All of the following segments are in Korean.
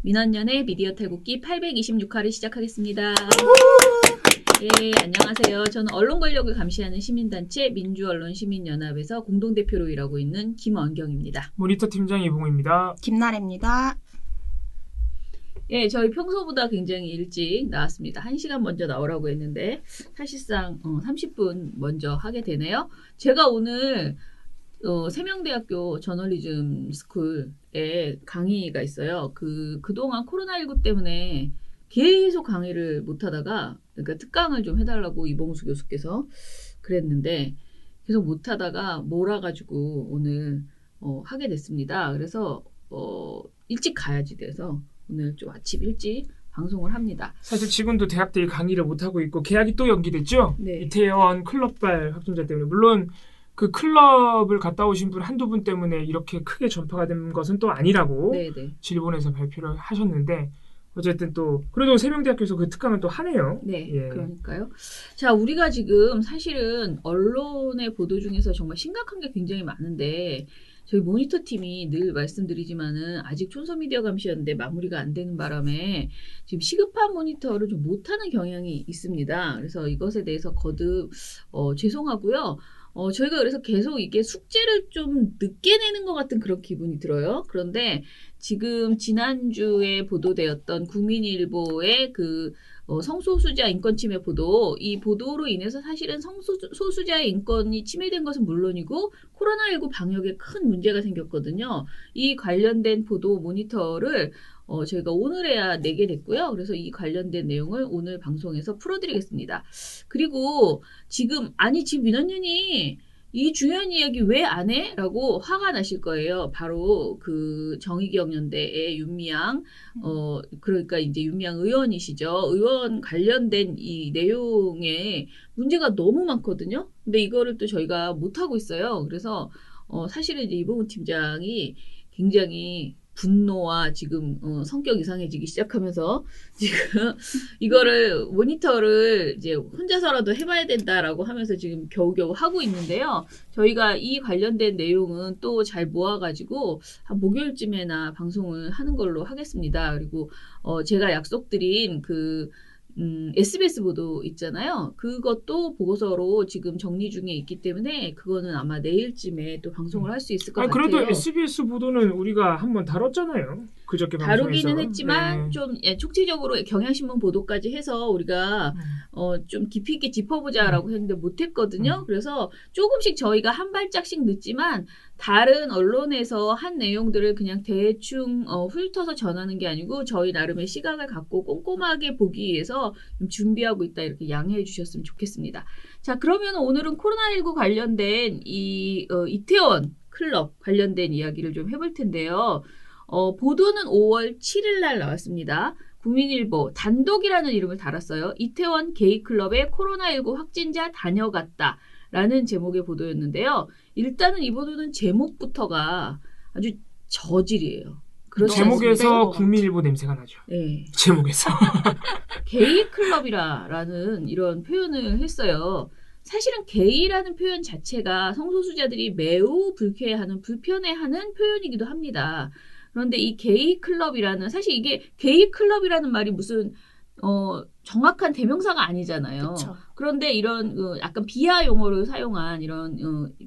민원연의 미디어 탈곡기 826화를 시작하겠습니다. 예, 안녕하세요. 저는 언론 권력을 감시하는 시민단체 민주언론시민연합에서 공동대표로 일하고 있는 김원경입니다. 모니터 팀장 이봉우입니다. 김나래입니다. 예, 저희 평소보다 굉장히 일찍 나왔습니다. 1시간 먼저 나오라고 했는데 사실상 30분 먼저 하게 되네요. 제가 오늘 세명대학교 저널리즘 스쿨에 강의가 있어요. 그동안 코로나19 때문에 계속 강의를 못 하다가, 그러니까 특강을 좀 해달라고 이봉수 교수께서 그랬는데, 계속 못 하다가 몰아가지고 오늘, 하게 됐습니다. 그래서, 일찍 가야지 돼서 오늘 좀 아침 일찍 방송을 합니다. 사실 지금도 대학들이 강의를 못하고 있고 계약이 또 연기됐죠? 네. 이태원 클럽발 확진자 때문에. 물론 그 클럽을 갔다 오신 분 한두 분 때문에 이렇게 크게 전파가 된 것은 또 아니라고 네네. 질본에서 발표를 하셨는데 어쨌든 또 그래도 세명대학교에서 그 특강을 또 하네요. 네, 예. 그러니까요. 자, 우리가 지금 사실은 언론의 보도 중에서 정말 심각한 게 굉장히 많은데 저희 모니터 팀이 늘 말씀드리지만은 아직 촌소미디어 감시였는데 마무리가 안 되는 바람에 지금 시급한 모니터를 좀 못하는 경향이 있습니다. 그래서 이것에 대해서 거듭 죄송하고요. 저희가 그래서 계속 이게 숙제를 좀 늦게 내는 것 같은 그런 기분이 들어요. 그런데 지금 지난주에 보도되었던 국민일보의 성소수자 인권 침해 보도, 이 보도로 인해서 사실은 성소수자의 인권이 침해된 것은 물론이고 코로나19 방역에 큰 문제가 생겼거든요. 이 관련된 보도 모니터를 저희가 오늘에야 내게 됐고요. 그래서 이 관련된 내용을 오늘 방송에서 풀어드리겠습니다. 그리고 지금 민원연이 이 중요한 이야기 왜 안 해? 라고 화가 나실 거예요. 바로 그 정의기억연대의 윤미향, 그러니까 이제 윤미향 의원이시죠. 의원 관련된 이 내용에 문제가 너무 많거든요. 근데 이거를 또 저희가 못하고 있어요. 그래서, 사실은 이제 이봉우 팀장이 굉장히 분노와 지금 성격 이상해지기 시작하면서 지금 이거를 모니터를 이제 혼자서라도 해봐야 된다라고 하면서 지금 겨우겨우 하고 있는데요. 저희가 이 관련된 내용은 또 잘 모아가지고 한 목요일쯤에나 방송을 하는 걸로 하겠습니다. 그리고 제가 약속드린 SBS 보도 있잖아요. 그것도 보고서로 지금 정리 중에 있기 때문에 그거는 아마 내일쯤에 또 방송을 할 수 있을 것 같아요. 그래도 SBS 보도는 우리가 한번 다뤘잖아요. 그저께 방송에서. 다루기는 했지만 네. 좀 촉지적으로 경향신문 보도까지 해서 우리가 좀 깊이 있게 짚어보자라고 했는데 못했거든요. 그래서 조금씩 저희가 한 발짝씩 늦지만 다른 언론에서 한 내용들을 그냥 대충 훑어서 전하는 게 아니고 저희 나름의 시각을 갖고 꼼꼼하게 보기 위해서 좀 준비하고 있다 이렇게 양해해 주셨으면 좋겠습니다. 자, 그러면 오늘은 코로나19 관련된 이태원 클럽 관련된 이야기를 좀 해볼 텐데요. 보도는 5월 7일 날 나왔습니다. 국민일보 단독이라는 이름을 달았어요. 이태원 게이클럽에 코로나19 확진자 다녀갔다 라는 제목의 보도였는데요. 일단은 이 보도는 제목부터가 아주 저질이에요. 제목에서 국민일보 냄새가 나죠. 네. 제목에서. 게이클럽이라는 이런 표현을 했어요. 사실은 게이라는 표현 자체가 성소수자들이 매우 불편해하는 표현이기도 합니다. 그런데 이 게이클럽이라는, 사실 이게 게이클럽이라는 말이 무슨 정확한 대명사가 아니잖아요. 그쵸. 그런데 이런 약간 비하 용어를 사용한 이런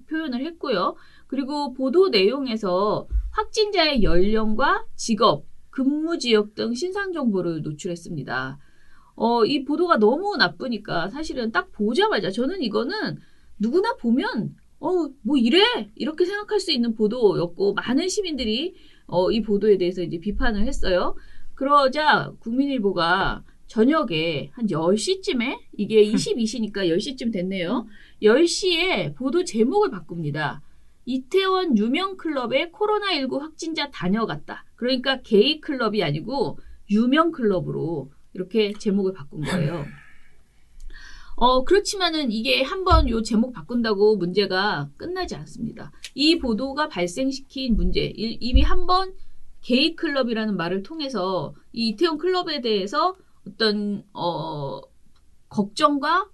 표현을 했고요. 그리고 보도 내용에서 확진자의 연령과 직업, 근무 지역 등 신상 정보를 노출했습니다. 이 보도가 너무 나쁘니까 사실은 딱 보자마자 저는 이거는 누구나 보면 뭐 이래? 이렇게 생각할 수 있는 보도였고 많은 시민들이 이 보도에 대해서 이제 비판을 했어요. 그러자 국민일보가 저녁에 한 10시쯤에 이게 22시니까 10시쯤 됐네요. 10시에 보도 제목을 바꿉니다. 이태원 유명 클럽에 코로나19 확진자 다녀갔다. 그러니까 게이 클럽이 아니고 유명 클럽으로 이렇게 제목을 바꾼 거예요. 그렇지만은 이게 한번 요 제목 바꾼다고 문제가 끝나지 않습니다. 이 보도가 발생시킨 문제, 이미 한번 게이 클럽이라는 말을 통해서 이 이태원 클럽에 대해서 어떤 걱정과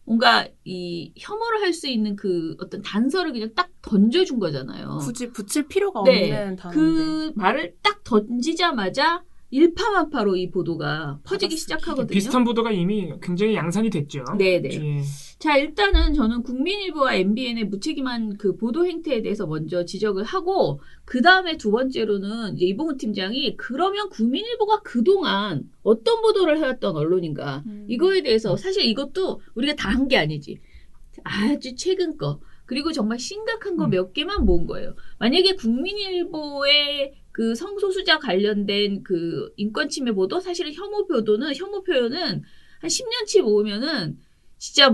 뭔가 이 혐오를 할 수 있는 그 어떤 단서를 그냥 딱 던져준 거잖아요. 굳이 붙일 필요가 네, 없는 단어인데. 그 말을 딱 던지자마자 일파만파로 이 보도가 퍼지기 시작하거든요. 비슷한 보도가 이미 굉장히 양산이 됐죠. 네네. 예. 자, 일단은 저는 국민일보와 MBN의 무책임한 그 보도 행태에 대해서 먼저 지적을 하고, 그 다음에 두 번째로는 이제 이봉우 팀장이 그러면 국민일보가 그동안 어떤 보도를 해왔던 언론인가, 이거에 대해서 사실 이것도 우리가 다 한 게 아니지. 아주 최근 거. 그리고 정말 심각한 거 몇 개만 모은 거예요. 만약에 국민일보의 그 성소수자 관련된 그 인권 침해 보도, 사실은 혐오 표현은 한 10년치 모으면은 진짜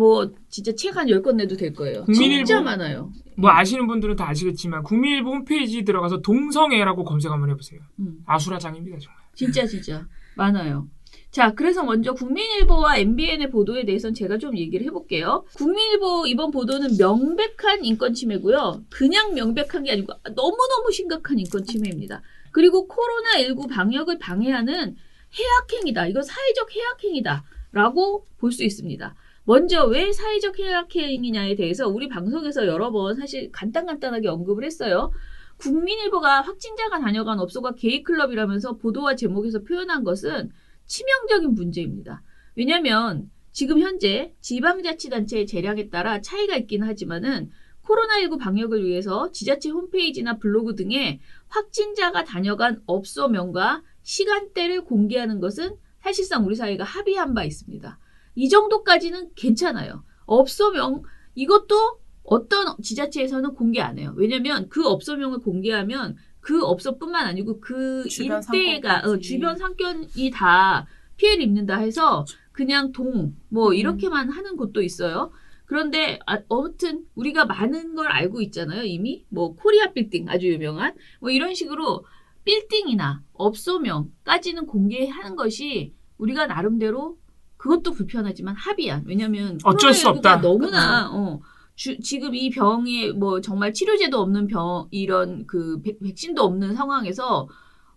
책 한 10권 내도 될 거예요. 진짜 많아요. 뭐 아시는 분들은 다 아시겠지만 국민일보 홈페이지 들어가서 동성애라고 검색 한번 해보세요. 아수라장입니다, 정말. 진짜 많아요. 자, 그래서 먼저 국민일보와 MBN의 보도에 대해서는 제가 좀 얘기를 해볼게요. 국민일보 이번 보도는 명백한 인권 침해고요. 그냥 명백한 게 아니고 너무너무 심각한 인권 침해입니다. 그리고 코로나19 방역을 방해하는 해악행위다. 이건 사회적 해악행위다. 라고 볼 수 있습니다. 먼저 왜 사회적 해악행위냐에 대해서 우리 방송에서 여러 번 사실 간단하게 언급을 했어요. 국민일보가 확진자가 다녀간 업소가 게이클럽이라면서 보도와 제목에서 표현한 것은 치명적인 문제입니다. 왜냐하면 지금 현재 지방자치단체의 재량에 따라 차이가 있긴 하지만은 코로나19 방역을 위해서 지자체 홈페이지나 블로그 등에 확진자가 다녀간 업소명과 시간대를 공개하는 것은 사실상 우리 사회가 합의한 바 있습니다. 이 정도까지는 괜찮아요. 업소명, 이것도 어떤 지자체에서는 공개 안 해요. 왜냐면 그 업소명을 공개하면 그 업소뿐만 아니고 그 일대가 주변 상권이 다 피해를 입는다 해서 그냥 이렇게만 하는 곳도 있어요. 그런데 아무튼 우리가 많은 걸 알고 있잖아요. 이미 뭐 코리아 빌딩 아주 유명한 뭐 이런 식으로 빌딩이나 업소명까지는 공개하는 것이 우리가 나름대로 그것도 불편하지만 합의한. 왜냐하면 어쩔 수 없다. 너무나 지금 이 병에 뭐 정말 치료제도 없는 병, 이런 그 백신도 없는 상황에서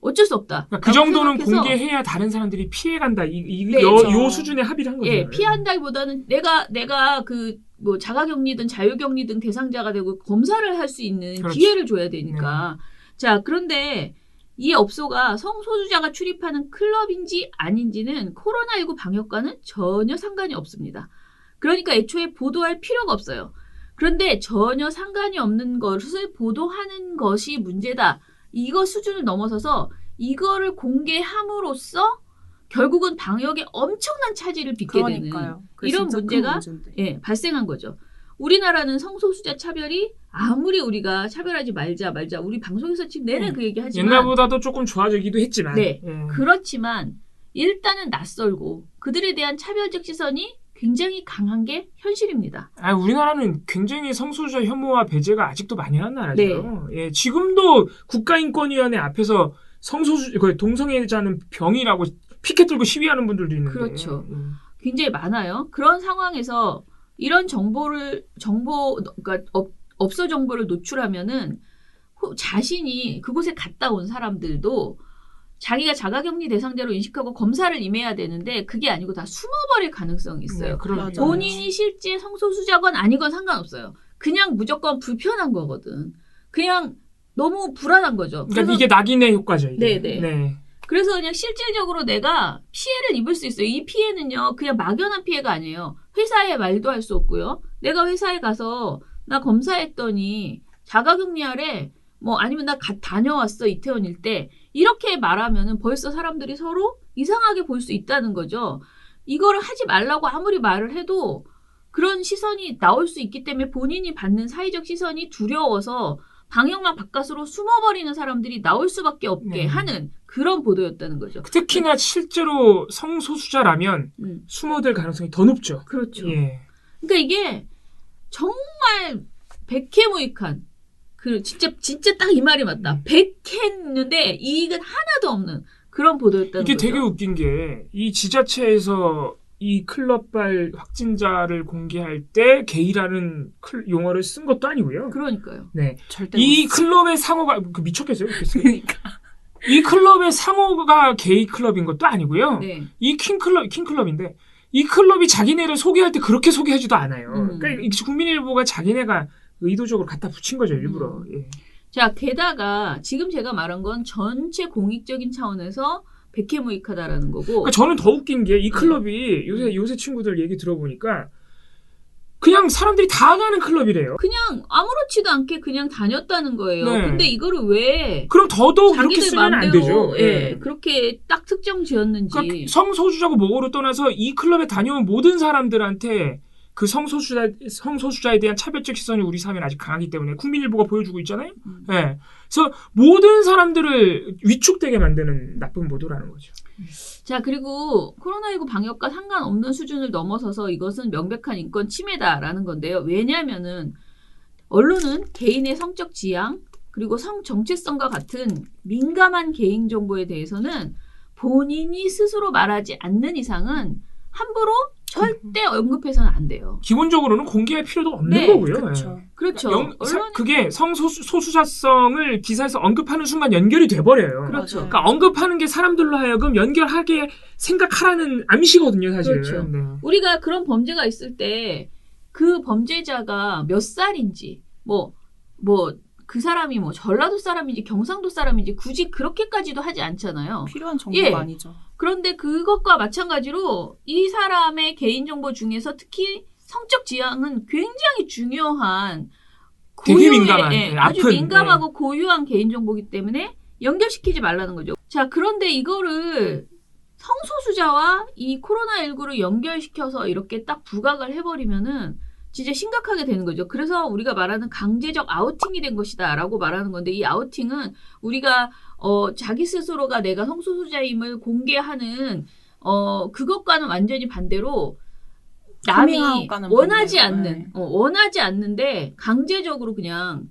어쩔 수 없다. 그러니까 그 정도는 공개해야 다른 사람들이 피해간다. 요 수준의 합의를 한 거죠. 예, 피한다기보다는 내가 그 뭐 자가격리든 자유격리든 대상자가 되고 검사를 할 수 있는 그렇죠. 기회를 줘야 되니까. 자, 그런데 이 업소가 성소수자가 출입하는 클럽인지 아닌지는 코로나19 방역과는 전혀 상관이 없습니다. 그러니까 애초에 보도할 필요가 없어요. 그런데 전혀 상관이 없는 것을 보도하는 것이 문제다. 이거 수준을 넘어서서 이거를 공개함으로써 결국은 방역에 엄청난 차질을 빚게 되는 이런 문제가 발생한 거죠. 우리나라는 성소수자 차별이 아무리 우리가 차별하지 말자 우리 방송에서 지금 내내 그 얘기 하지만 옛날보다도 조금 좋아지기도 했지만 그렇지만 일단은 낯설고 그들에 대한 차별적 시선이 굉장히 강한 게 현실입니다. 우리나라는 굉장히 성소수자 혐오와 배제가 아직도 많이 하는 나라죠. 예, 지금도 국가인권위원회 앞에서 동성애자는 병이라고 피켓 들고 시위하는 분들도 있는데. 그렇죠. 굉장히 많아요. 그런 상황에서 이런 그러니까 업소 정보를 노출하면은 자신이 그곳에 갔다 온 사람들도 자기가 자가격리 대상자로 인식하고 검사를 임해야 되는데 그게 아니고 다 숨어버릴 가능성이 있어요. 본인이 실제 성소수자건 아니건 상관없어요. 그냥 무조건 불편한 거거든. 그냥 너무 불안한 거죠. 그러니까 이게 낙인의 효과죠. 이게. 네. 그래서 그냥 실질적으로 내가 피해를 입을 수 있어요. 이 피해는요. 그냥 막연한 피해가 아니에요. 회사에 말도 할 수 없고요. 내가 회사에 가서 나 검사했더니 자가격리하래. 뭐 아니면 나 다녀왔어. 이태원일 때. 이렇게 말하면은 벌써 사람들이 서로 이상하게 볼 수 있다는 거죠. 이거를 하지 말라고 아무리 말을 해도 그런 시선이 나올 수 있기 때문에 본인이 받는 사회적 시선이 두려워서 방역망 바깥으로 숨어버리는 사람들이 나올 수밖에 없게 하는 그런 보도였다는 거죠. 특히나 실제로 성소수자라면 숨어들 가능성이 더 높죠. 그렇죠. 예. 그러니까 이게 정말 백해무익한 진짜 딱 이 말이 맞다. 백해인데 이익은 하나도 없는 그런 보도였다는 이게 거죠. 되게 웃긴 게 이 지자체에서 이 클럽발 확진자를 공개할 때 게이라는 용어를 쓴 것도 아니고요. 그러니까요. 네. 이 클럽의 상호가 미쳤겠어요. 그러니까. 이 클럽의 상호가 게이 클럽인 것도 아니고요. 네. 이 킹클럽인데 이 클럽이 자기네를 소개할 때 그렇게 소개하지도 않아요. 그러니까 국민일보가 자기네가 의도적으로 갖다 붙인 거죠, 일부러. 예. 자, 게다가 지금 제가 말한 건 전체 공익적인 차원에서 백해무익하다라는 거고. 그러니까 저는 더 웃긴 게 이 클럽이 요새 친구들 얘기 들어보니까 그냥 사람들이 다 가는 클럽이래요. 그냥 아무렇지도 않게 그냥 다녔다는 거예요. 네. 근데 이거를 왜 그럼 더더욱 그렇게 자기들 쓰면 안 마음대로 되죠. 예, 그렇게 딱 특정 지었는지. 그러니까 성소수자고 뭐고를 떠나서 이 클럽에 다녀온 모든 사람들한테 그 성소수자에 대한 차별적 시선이 우리 사회는 아직 강하기 때문에 국민일보가 보여주고 있잖아요. 예. 그래서 모든 사람들을 위축되게 만드는 나쁜 보도라는 거죠. 자, 그리고 코로나19 방역과 상관없는 수준을 넘어서서 이것은 명백한 인권 침해다라는 건데요. 왜냐하면은 언론은 개인의 성적 지향 그리고 성 정체성과 같은 민감한 개인 정보에 대해서는 본인이 스스로 말하지 않는 이상은 함부로 절대 언급해서는 안 돼요. 기본적으로는 공개할 필요도 없는 네, 거고요. 그렇죠. 그렇죠. 언론이 그게 성소수자성을 기사에서 언급하는 순간 연결이 돼버려요. 그렇죠. 맞아요. 그러니까 언급하는 게 사람들로 하여금 연결하게 생각하라는 암시거든요, 사실은. 그렇죠. 네. 우리가 그런 범죄가 있을 때 그 범죄자가 몇 살인지 그 사람이 전라도 사람인지 경상도 사람인지 굳이 그렇게까지도 하지 않잖아요. 필요한 정보가 예. 아니죠. 그런데 그것과 마찬가지로 이 사람의 개인정보 중에서 특히 성적 지향은 굉장히 중요한 되게 민감한, 아주 아픈, 민감하고 고유한 개인정보이기 때문에 연결시키지 말라는 거죠. 자, 그런데 이거를 성소수자와 이 코로나19를 연결시켜서 이렇게 딱 부각을 해버리면은 진짜 심각하게 되는 거죠. 그래서 우리가 말하는 강제적 아우팅이 된 것이다라고 말하는 건데 이 아우팅은 우리가 자기 스스로가 내가 성소수자임을 공개하는 그것과는 완전히 반대로 남이 커밍아웃과는 원하지 반대로, 않는 네. 원하지 않는데 강제적으로 그냥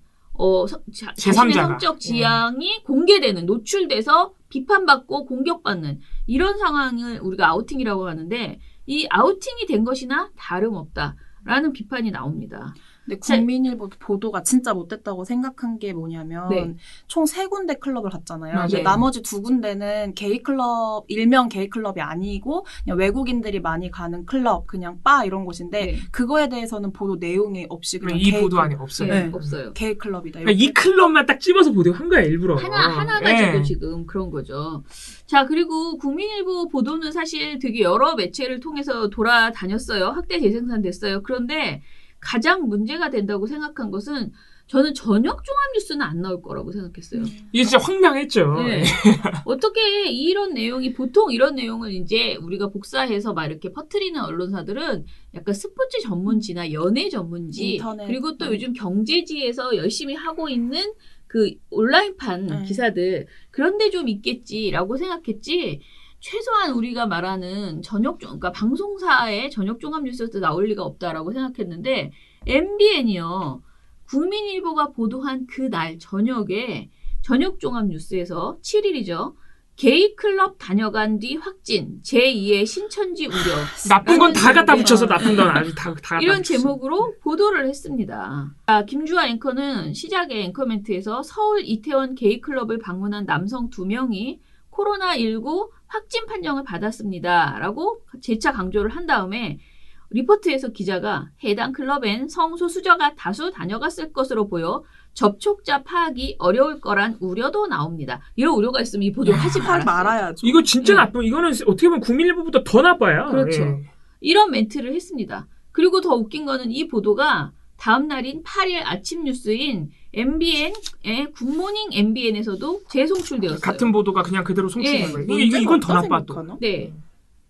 자신의 제3자가. 성적 지향이 공개되는 노출돼서 비판받고 공격받는 이런 상황을 우리가 아우팅이라고 하는데 이 아우팅이 된 것이나 다름없다라는 비판이 나옵니다. 근데 국민일보 보도가 진짜 못됐다고 생각한 게 뭐냐면 네. 총 3군데 클럽을 갔잖아요. 맞아요. 근데 나머지 2군데는 게이 클럽, 일명 게이 클럽이 아니고 그냥 외국인들이 많이 가는 클럽, 그냥 바 이런 곳인데 네. 그거에 대해서는 보도 내용이 없이 그냥 이 게이 보도 클럽, 안에 없어요. 네, 네. 없어요. 게이 클럽이다. 그러니까 이 클럽만 딱 집어서 보도한 거야, 일부러. 하나 가지고 예. 지금 그런 거죠. 자, 그리고 국민일보 보도는 사실 되게 여러 매체를 통해서 돌아다녔어요. 확대 재생산됐어요. 그런데 가장 문제가 된다고 생각한 것은 저는 저녁 종합 뉴스는 안 나올 거라고 생각했어요. 이게 진짜 황당했죠. 네. 어떻게 이런 내용이 보통 이런 내용을 이제 우리가 복사해서 막 이렇게 퍼뜨리는 언론사들은 약간 스포츠 전문지나 연예 전문지 인터넷. 그리고 또 요즘 경제지에서 열심히 하고 있는 그 온라인판 기사들 그런데 좀 있겠지라고 생각했지. 최소한 우리가 말하는 그러니까 방송사의 저녁 종합 뉴스도 나올 리가 없다라고 생각했는데 MBN이요. 국민일보가 보도한 그날 저녁에 저녁 종합 뉴스에서 7일이죠. 게이 클럽 다녀간 뒤 확진 제2의 신천지 우려. 나쁜 건 다 갖다 제목의- 붙여서 나쁜 건 아주 다 갖다 이런 붙였어. 제목으로 보도를 했습니다. 김주아 앵커는 시작의 앵커 멘트에서 서울 이태원 게이 클럽을 방문한 남성 2명이 코로나19 확진 판정을 받았습니다. 라고 재차 강조를 한 다음에 리포트에서 기자가 해당 클럽엔 성소수자가 다수 다녀갔을 것으로 보여 접촉자 파악이 어려울 거란 우려도 나옵니다. 이런 우려가 있으면 이 보도를 하지 하지 말았어요. 말아야죠. 이거 진짜 네. 나쁜, 이거는 어떻게 보면 국민일보보다 더 나빠요. 그렇죠. 예. 이런 멘트를 했습니다. 그리고 더 웃긴 거는 이 보도가 다음 날인 8일 아침 뉴스인 MBN의 굿모닝 MBN에서도 재송출되었어요. 같은 보도가 그냥 그대로 송출된 예. 거예요. 이건 더 나빠 또. 생각하나? 네.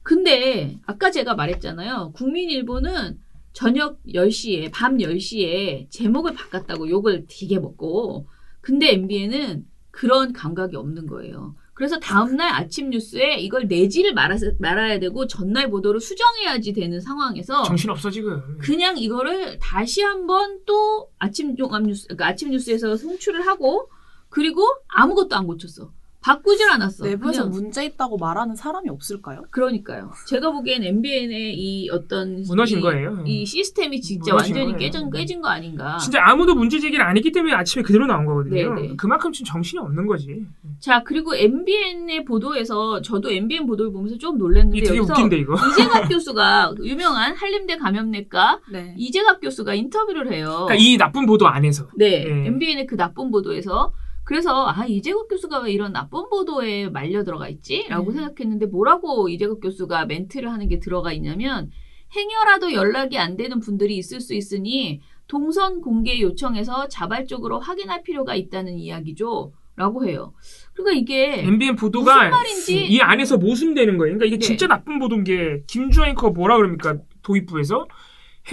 근데 아까 제가 말했잖아요. 국민일보는 저녁 10시에 밤 10시에 제목을 바꿨다고 욕을 되게 먹고 근데 MBN은 그런 감각이 없는 거예요. 그래서 다음날 아침 뉴스에 이걸 내지를 말아야 되고 전날 보도를 수정해야지 되는 상황에서 정신없어 지금. 그냥 이거를 다시 한번 또 아침 종합 뉴스, 그러니까 아침 뉴스에서 송출을 하고 그리고 아무것도 안 고쳤어. 바꾸질 않았어. 내부에서 그냥. 문제 있다고 말하는 사람이 없을까요? 그러니까요. 제가 보기엔 MBN의 이 어떤 무너진 거예요. 이 시스템이 진짜 무너진 완전히 거예요. 깨진 거 아닌가. 진짜 아무도 문제 제기를 안 했기 때문에 아침에 그대로 나온 거거든요. 네. 그만큼 지금 정신이 없는 거지. 자, 그리고 MBN의 보도에서 저도 MBN 보도를 보면서 좀 놀랐는데 이게 되게 여기서 웃긴데 이거. 이재갑 교수가 유명한 한림대 감염내과 네. 이재갑 교수가 인터뷰를 해요. 그러니까 이 나쁜 보도 안에서. 네, 예. MBN의 그 나쁜 보도에서 그래서 이재국 교수가 왜 이런 나쁜 보도에 말려 들어가 있지? 라고 생각했는데 뭐라고 이재국 교수가 멘트를 하는 게 들어가 있냐면 행여라도 연락이 안 되는 분들이 있을 수 있으니 동선 공개 요청해서 자발적으로 확인할 필요가 있다는 이야기죠. 라고 해요. 그러니까 이게 MBN 보도가 무슨 말인지 이 안에서 모순되는 거예요. 그러니까 이게 네. 진짜 나쁜 보도인 게 김주환 앵커가 뭐라 그럽니까? 도입부에서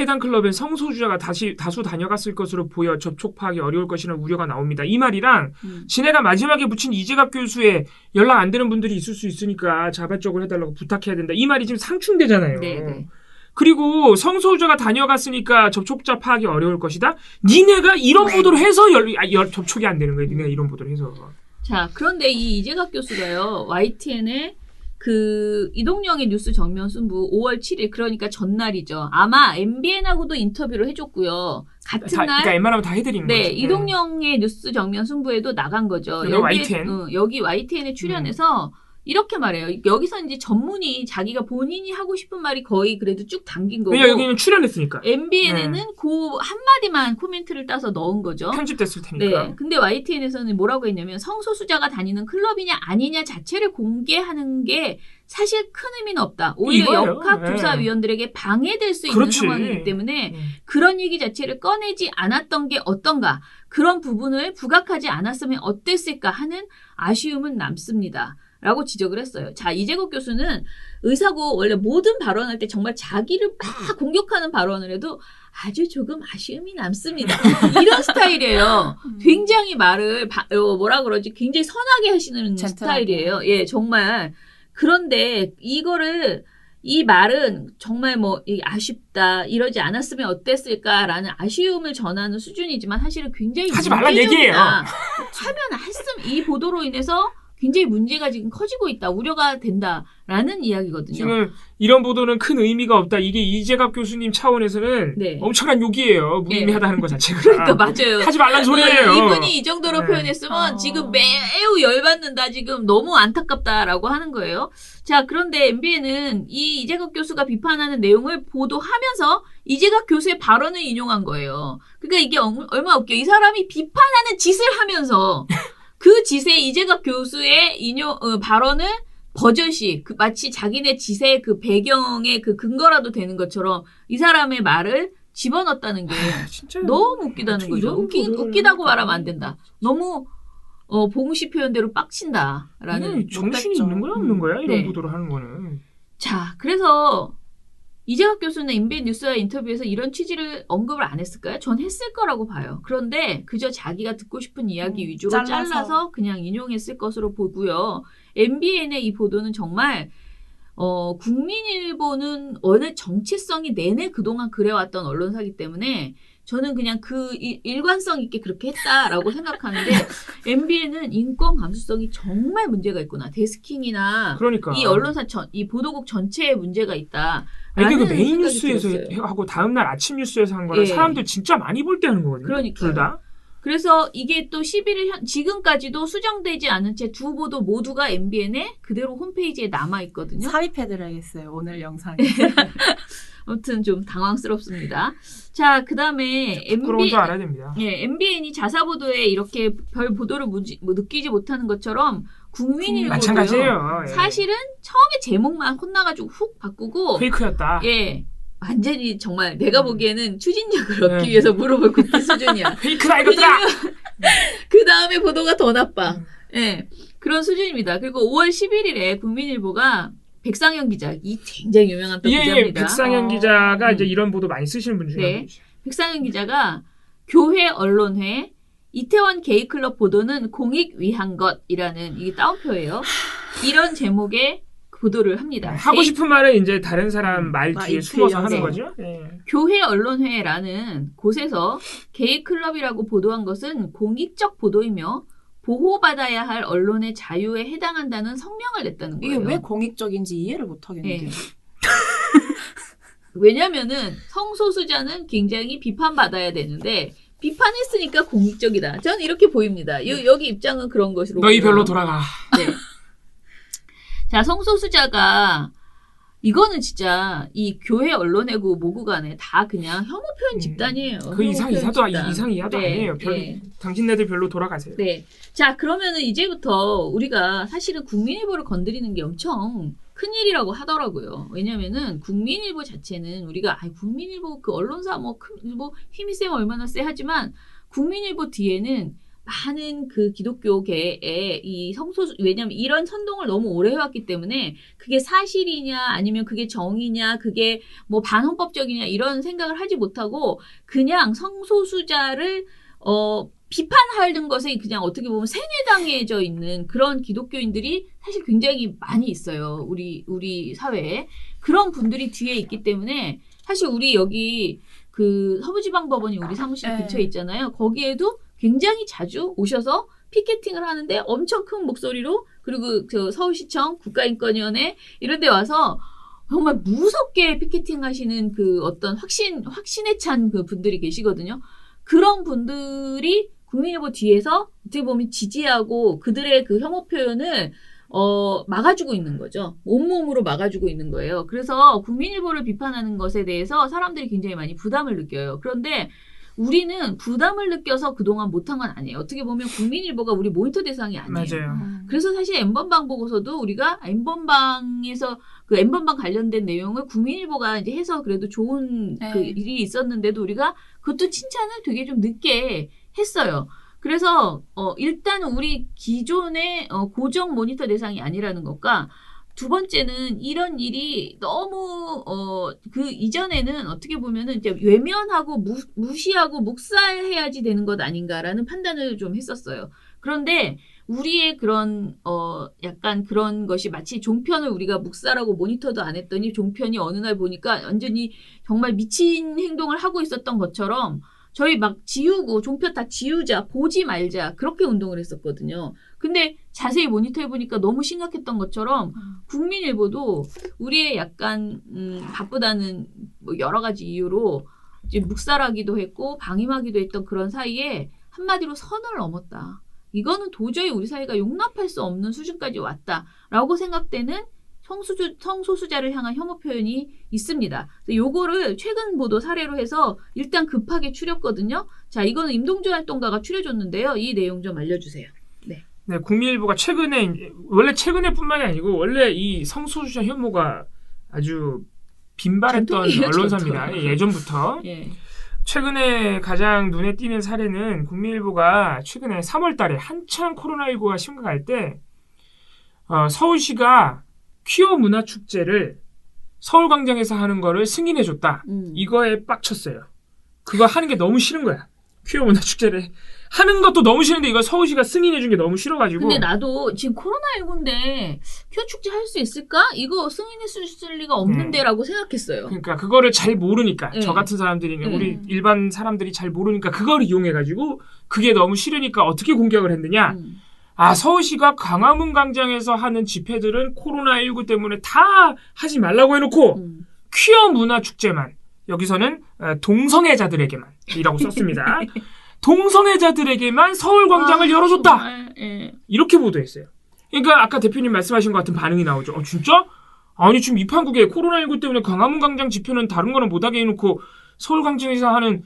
해당 클럽에 성소수자가 다수 다녀갔을 것으로 보여 접촉 파악이 어려울 것이라는 우려가 나옵니다. 이 말이랑 지네가 마지막에 붙인 이재갑 교수의 연락 안 되는 분들이 있을 수 있으니까 자발적으로 해달라고 부탁해야 된다. 이 말이 지금 상충되잖아요. 네. 그리고 성소수자가 다녀갔으니까 접촉자 파악이 어려울 것이다. 니네가 이런 보도를 해서 접촉이 안 되는 거예요. 니네가 이런 보도를 해서. 자, 그런데 이 이재갑 교수가요. YTN에 그 이동영의 뉴스 정면 승부 5월 7일 그러니까 전날이죠. 아마 MBN하고도 인터뷰를 해줬고요. 같은 날 그러니까 웬만하면 다 해드린 네, 거죠. 이동영의 뉴스 정면 승부에도 나간 거죠. 여기 YTN? 여기 YTN에 출연해서 이렇게 말해요. 여기서 이제 전문이 자기가 본인이 하고 싶은 말이 거의 그래도 쭉 담긴 거고. 왜냐 여기는 출연했으니까. MBN에는 그 한마디만 코멘트를 따서 넣은 거죠. 편집됐을 테니까. 네. 근데 YTN에서는 뭐라고 했냐면 성소수자가 다니는 클럽이냐 아니냐 자체를 공개하는 게 사실 큰 의미는 없다. 오히려 이거예요. 역학조사위원들에게 방해될 수 있는 그렇지. 상황이기 때문에 그런 얘기 자체를 꺼내지 않았던 게 어떤가. 그런 부분을 부각하지 않았으면 어땠을까 하는 아쉬움은 남습니다. 라고 지적을 했어요. 자, 이재국 교수는 의사고 원래 모든 발언할 때 정말 자기를 막 공격하는 발언을 해도 아주 조금 아쉬움이 남습니다. 이런 스타일이에요. 굉장히 말을 뭐라 그러지? 굉장히 선하게 하시는 젠틀하게. 스타일이에요. 예, 정말. 그런데 이 말은 정말 아쉽다, 이러지 않았으면 어땠을까라는 아쉬움을 전하는 수준이지만 사실은 굉장히 하지 말란 얘기예요. 하면 이 보도로 인해서 굉장히 문제가 지금 커지고 있다, 우려가 된다라는 이야기거든요. 지금 이런 보도는 큰 의미가 없다. 이게 이재갑 교수님 차원에서는 네. 엄청난 욕이에요. 무의미하다는 것 자체가. 그러니까 맞아요. 하지 말란 소리예요. 이분이 이 정도로 네. 표현했으면 지금 매우 열받는다, 지금 너무 안타깝다라고 하는 거예요. 자, 그런데 MBN은 이 이재갑 교수가 비판하는 내용을 보도하면서 이재갑 교수의 발언을 인용한 거예요. 그러니까 이게 얼마나 웃겨. 이 사람이 비판하는 짓을 하면서 그 짓에 이재갑 교수의 발언을 버젓이 마치 자기네 짓의 그 배경의 그 근거라도 되는 것처럼 이 사람의 말을 집어넣었다는 게 진짜 너무 웃기다는 거죠. 웃기다고 말하면 안 된다. 너무 봉씨 표현대로 빡친다라는. 정신이 못됐죠. 있는 거야 없는 거야 이런 네. 보도를 하는 거는. 자, 그래서 이재갑 교수는 MBN 뉴스와 인터뷰에서 이런 취지를 언급을 안 했을까요? 전 했을 거라고 봐요. 그런데 그저 자기가 듣고 싶은 이야기 위주로 잘라서 그냥 인용했을 것으로 보고요. MBN의 이 보도는 정말 국민일보는 어느 정체성이 내내 그동안 그래왔던 언론사이기 때문에 저는 그냥 그 일관성 있게 그렇게 했다라고 생각하는데 MBN은 인권 감수성이 정말 문제가 있구나. 데스킹이나 그러니까. 이 언론사 이 보도국 전체에 문제가 있다. 아니, 그 메인 뉴스에서 하고 다음날 아침 뉴스에서 한 거는 예. 사람들 진짜 많이 볼 때 하는 거거든요. 그러니까요. 둘 다. 그래서 이게 또 11일 지금까지도 수정되지 않은 채 두 보도 모두가 MBN의 그대로 홈페이지에 남아 있거든요. 삽입해드려야겠어요. 오늘 영상에. 아무튼 좀 당황스럽습니다. 자, 그다음에 부끄러운 줄 알아야 됩니다. MBN이 자사 보도에 이렇게 별 보도를 느끼지 못하는 것처럼 국민일보도요. 마찬가지예요. 예. 사실은 처음에 제목만 혼나가지고 훅 바꾸고 페이크였다. 예. 완전히 정말 내가 보기에는 추진력을 얻기 네. 위해서 무릎을 꿇는 수준이야. 페이크다 이것들아. 그 다음에 보도가 더 나빠. 예. 그런 수준입니다. 그리고 5월 11일에 국민일보가 백상현 기자, 이 굉장히 유명한 또 기자입니다. 백상현 기자가 이제 이런 보도 많이 쓰시는 분 중에 네. 한 분이죠. 백상현 기자가 교회 언론회 이태원 게이클럽 보도는 공익 위한 것이라는 이게 따옴표예요. 이런 제목의 보도를 합니다. 하고 싶은 말은 이제 다른 사람 말 뒤에 숨어서 하는 네. 거죠. 예. 교회 언론회라는 곳에서 게이클럽이라고 보도한 것은 공익적 보도이며 보호받아야 할 언론의 자유에 해당한다는 성명을 냈다는 거예요. 이게 왜 공익적인지 이해를 못하겠는데. 네. 왜냐면은 성소수자는 굉장히 비판받아야 되는데 비판했으니까 공익적이다. 저는 이렇게 보입니다. 여기 입장은 그런 것으로 너희 보여요. 별로 돌아가. 네. 자, 성소수자가 이거는 진짜 이 교회 언론이고 뭐고 간에 다 그냥 혐오 표현 집단이에요. 그 이상 이하도 네, 아니에요. 당신네들 별로 돌아가세요. 네. 자, 그러면은 이제부터 우리가 사실은 국민일보를 건드리는 게 엄청 큰일이라고 하더라고요. 왜냐면은 국민일보 자체는 우리가 국민일보 그 언론사 뭐 힘이 세면 얼마나 세 하지만 국민일보 뒤에는 많은 그 기독교계의 이 성소수, 왜냐면 이런 선동을 너무 오래 해왔기 때문에 그게 사실이냐 아니면 그게 정의냐 그게 뭐 반헌법적이냐 이런 생각을 하지 못하고 그냥 성소수자를 비판하는 것에 그냥 어떻게 보면 세뇌당해져 있는 그런 기독교인들이 사실 굉장히 많이 있어요. 우리 사회에. 그런 분들이 뒤에 있기 때문에 사실 우리 여기 그 서부지방법원이 우리 사무실 근처에 있잖아요. 거기에도 굉장히 자주 오셔서 피켓팅을 하는데 엄청 큰 목소리로 그리고 저 서울시청 국가인권위원회 이런 데 와서 정말 무섭게 피켓팅 하시는 그 어떤 확신에 찬 그 분들이 계시거든요. 그런 분들이 국민일보 뒤에서 어떻게 보면 지지하고 그들의 그 혐오 표현을 막아주고 있는 거죠. 온몸으로 막아주고 있는 거예요. 그래서 국민일보를 비판하는 것에 대해서 사람들이 굉장히 많이 부담을 느껴요. 그런데 우리는 부담을 느껴서 그동안 못한 건 아니에요. 어떻게 보면 국민일보가 우리 모니터 대상이 아니에요. 맞아요. 그래서 사실 N번방 보고서도 우리가 N번방에서 그 N번방 관련된 내용을 국민일보가 이제 해서 그래도 좋은 그 일이 있었는데도 우리가 그것도 칭찬을 되게 좀 늦게 했어요. 그래서 일단 우리 기존의 고정 모니터 대상이 아니라는 것과 두 번째는 이런 일이 너무 그 이전에는 어떻게 보면은 이제 외면하고 무시하고 묵살해야지 되는 것 아닌가라는 판단을 좀 했었어요. 그런데 우리의 그런 약간 그런 것이 마치 종편을 우리가 묵살하고 모니터도 안 했더니 종편이 어느 날 보니까 완전히 정말 미친 행동을 하고 있었던 것처럼 저희 막 지우고 종편 다 지우자 보지 말자 그렇게 운동을 했었거든요. 근데 자세히 모니터해보니까 너무 심각했던 것처럼 국민일보도 우리의 약간 바쁘다는 뭐 여러 가지 이유로 이제 묵살하기도 했고 방임하기도 했던 그런 사이에 한마디로 선을 넘었다. 이거는 도저히 우리 사회가 용납할 수 없는 수준까지 왔다라고 생각되는 성소수자를 향한 혐오 표현이 있습니다. 요거를 최근 보도 사례로 해서 일단 급하게 추렸거든요. 자, 이거는 임동준 활동가가 추려줬는데요. 이 내용 좀 알려주세요. 네, 국민일보가 원래 최근에뿐만이 아니고 원래 이 성소수자 혐오가 아주 빈발했던 전통이에요, 언론사입니다. 전통. 예전부터. 예. 최근에 가장 눈에 띄는 사례는 국민일보가 최근에 3월 달에 한창 코로나19가 심각할 때 서울시가 퀴어 문화축제를 서울광장에서 하는 거를 승인해줬다. 이거에 빡쳤어요. 그거 하는 게 너무 싫은 거야. 퀴어 문화축제를 하는 것도 너무 싫은데 이거 서울시가 승인해준 게 너무 싫어가지고. 근데 나도 지금 코로나19인데 퀴어 축제 할 수 있을까? 이거 승인했을 리가 없는데라고 생각했어요. 그러니까 그거를 잘 모르니까 네. 저 같은 사람들이 우리 일반 사람들이 잘 모르니까 그걸 이용해가지고 그게 너무 싫으니까 어떻게 공격을 했느냐. 서울시가 광화문 광장에서 하는 집회들은 코로나19 때문에 다 하지 말라고 해놓고 퀴어 문화축제만 여기서는 동성애자들에게만 이라고 썼습니다. 동성애자들에게만 서울광장을 열어줬다. 정말, 예. 이렇게 보도했어요. 그러니까 아까 대표님 말씀하신 것 같은 반응이 나오죠. 진짜? 아니 지금 이 판국에 코로나19 때문에 광화문 광장 집회는 다른 거는 못하게 해놓고 서울광장에서 하는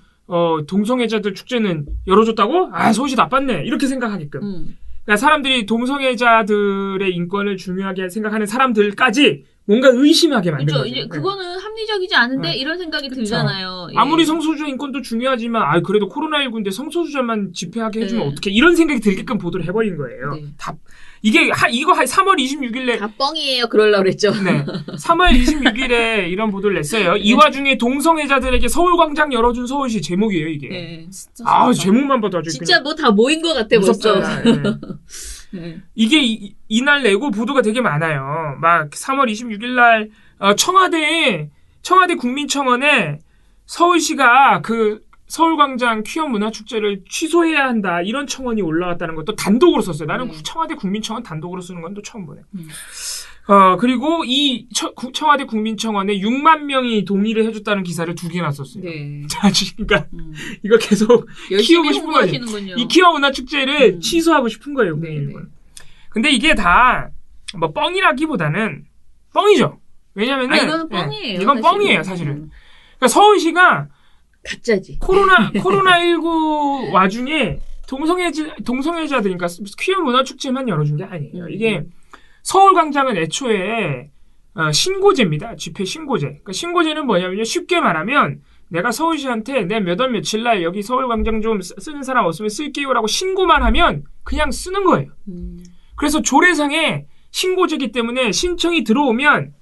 동성애자들 축제는 열어줬다고? 서울시 나빴네. 이렇게 생각하게끔. 그러니까 사람들이 동성애자들의 인권을 중요하게 생각하는 사람들까지 뭔가 의심하게 만든 그렇죠. 거죠. 이제 그거는 합리적이지 않은데 이런 생각이 들잖아요. 예. 아무리 성소수자 인권도 중요하지만 그래도 코로나19인데 성소수자만 집회하게 해주면 어떡해. 이런 생각이 들게끔 보도를 해버린 거예요. 네. 이거 3월 26일에 다 뻥이에요. 그러려고 그랬죠. 네. 3월 26일에 이런 보도를 냈어요. 이 와중에 동성애자들에게 서울광장 열어준 서울시 제목이에요, 이게. 네. 진짜 제목만 봐도 아주 진짜 뭐 다 모인 것 같아 벌써. 네. 이게 이날 내고 보도가 되게 많아요. 막 3월 26일 날 청와대 국민청원에 서울시가 그 서울광장 퀴어 문화축제를 취소해야 한다 이런 청원이 올라왔다는 것도 단독으로 썼어요. 나는 청와대 국민청원 단독으로 쓰는 건 또 처음 보네. 그리고 이 청와대 국민청원에 6만 명이 동의를 해줬다는 기사를 2개나 썼어요. 네. 자, 그러니까 이거 계속 키우고 싶은 거지. 이 퀴어 문화축제를 취소하고 싶은 거예요. 국민일보는. 근데 이게 다 뭐 뻥이라기보다는 뻥이죠. 왜냐면은 이거는 뻥이에요. 이건 뻥이에요, 사실은. 음. 그러니까 서울시가 가짜지. 코로나19 와중에 동성애자들, 그러니까 퀴어 문화 축제만 열어준 게 아니에요. 이게 서울광장은 애초에 신고제입니다. 집회 신고제. 그러니까 신고제는 뭐냐면요. 쉽게 말하면 내가 서울시한테 내 몇 월 며칠 날 여기 서울광장 좀 쓰는 사람 없으면 쓸게요라고 신고만 하면 그냥 쓰는 거예요. 그래서 조례상에 신고제이기 때문에 신청이 들어오면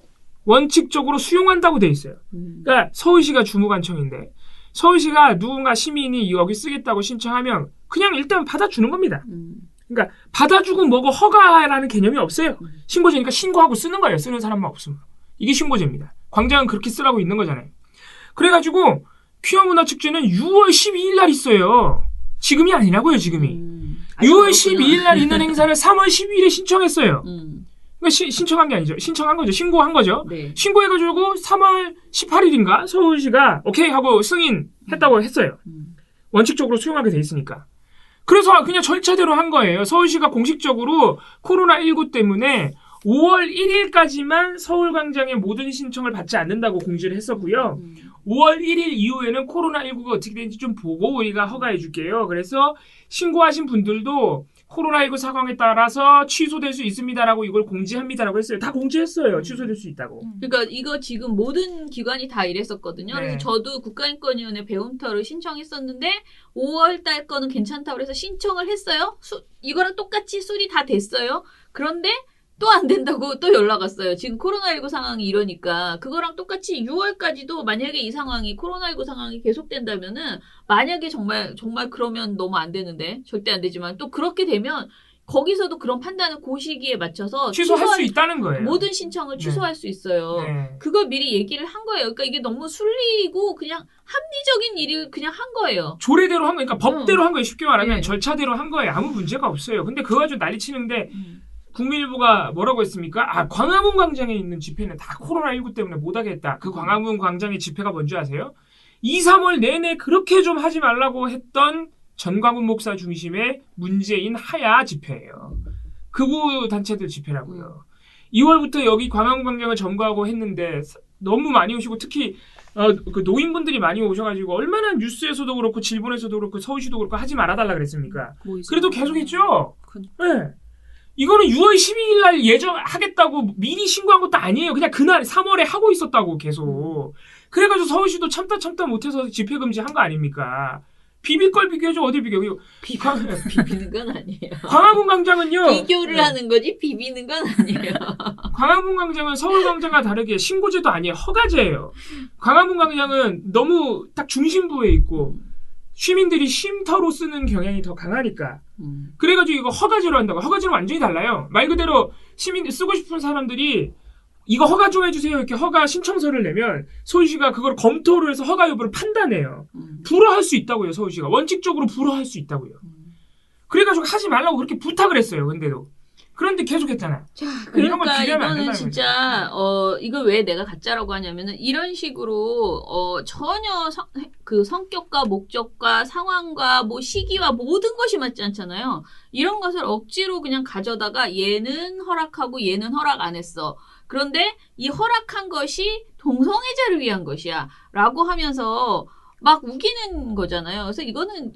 원칙적으로 수용한다고 돼 있어요. 그러니까 서울시가 주무관청인데 서울시가 누군가 시민이 여기 쓰겠다고 신청하면 그냥 일단 받아주는 겁니다. 그러니까 받아주고 뭐고 허가라는 개념이 없어요. 신고제니까 신고하고 쓰는 거예요. 쓰는 사람만 없으면. 이게 신고제입니다. 광장은 그렇게 쓰라고 있는 거잖아요. 그래가지고 퀴어 문화 축제는 6월 12일 날 있어요. 지금이 아니라고요. 지금이. 6월 12일 날 있는 행사를 3월 12일에 신청했어요. 그러니까 신청한 게 아니죠. 신청한 거죠. 신고한 거죠. 네. 신고해가지고 3월 18일인가 서울시가 오케이 하고 승인했다고 했어요. 원칙적으로 수용하게 돼 있으니까. 그래서 그냥 절차대로 한 거예요. 서울시가 공식적으로 코로나19 때문에 5월 1일까지만 서울광장의 모든 신청을 받지 않는다고 공지를 했었고요. 5월 1일 이후에는 코로나19가 어떻게 되는지 좀 보고 우리가 허가해 줄게요. 그래서 신고하신 분들도 코로나19 상황에 따라서 취소될 수 있습니다라고 이걸 공지합니다라고 했어요. 다 공지했어요. 취소될 수 있다고. 그러니까 이거 지금 모든 기관이 다 이랬었거든요. 네. 그래서 저도 국가인권위원회 배움터를 신청했었는데 5월 달 거는 괜찮다고 해서 신청을 했어요. 이거랑 똑같이 수리 다 됐어요. 그런데 또 안 된다고 또 연락 왔어요. 지금 코로나19 상황이 이러니까 그거랑 똑같이 6월까지도 만약에 이 상황이 코로나19 상황이 계속된다면은 만약에 정말 그러면 너무 안 되는데 절대 안 되지만 또 그렇게 되면 거기서도 그런 판단을 그 시기에 맞춰서 취소할 수 있다는 거예요. 모든 신청을 취소할 수 있어요. 네. 그걸 미리 얘기를 한 거예요. 그러니까 이게 너무 순리이고 그냥 합리적인 일을 그냥 한 거예요. 조례대로 한 거니까 법대로 한 거예요. 쉽게 말하면 네. 절차대로 한 거예요. 아무 문제가 없어요. 근데 그거 가지고 난리치는데 국민일보가 뭐라고 했습니까? 광화문 광장에 있는 집회는 다 코로나19 때문에 못하게 했다. 그 광화문 광장의 집회가 뭔지 아세요? 2, 3월 내내 그렇게 좀 하지 말라고 했던 전광훈 목사 중심의 문재인 하야 집회예요. 극우 단체들 집회라고요. 2월부터 여기 광화문 광장을 점거하고 했는데 너무 많이 오시고 특히 그 노인분들이 많이 오셔가지고 얼마나 뉴스에서도 그렇고 질본에서도 그렇고 서울시도 그렇고 하지 말아달라 그랬습니까? 그래도 계속했죠. 네. 이거는 6월 12일 날 예정하겠다고 미리 신고한 것도 아니에요. 그냥 그날 3월에 하고 있었다고 계속. 그래가지고 서울시도 참다 못해서 집회 금지한 거 아닙니까? 비빌 걸 비교해줘. 어디 비교? 비비는 건 아니에요. 광화문 광장은요. 비교를 하는 거지 비비는 건 아니에요. 광화문 광장은 서울 광장과 다르게 신고제도 아니에요. 허가제예요. 광화문 광장은 너무 딱 중심부에 있고 시민들이 쉼터로 쓰는 경향이 더 강하니까. 그래가지고 이거 허가제로 한다고. 허가제로 완전히 달라요. 말 그대로 시민 쓰고 싶은 사람들이 이거 허가 좀 해주세요. 이렇게 허가 신청서를 내면 서울시가 그걸 검토를 해서 허가 여부를 판단해요. 불허할 수 있다고요. 서울시가. 원칙적으로 불허할 수 있다고요. 그래가지고 하지 말라고 그렇게 부탁을 했어요. 근데도. 그런데 계속 했잖아. 자, 이런 거 그러니까 기대하면 안 이거는 된다는 진짜 이거 왜 내가 가짜라고 하냐면은 이런 식으로 전혀 그 성격과 목적과 상황과 뭐 시기와 모든 것이 맞지 않잖아요. 이런 것을 억지로 그냥 가져다가 얘는 허락하고 얘는 허락 안 했어. 그런데 이 허락한 것이 동성애자를 위한 것이야 라고 하면서 막 우기는 거잖아요. 그래서 이거는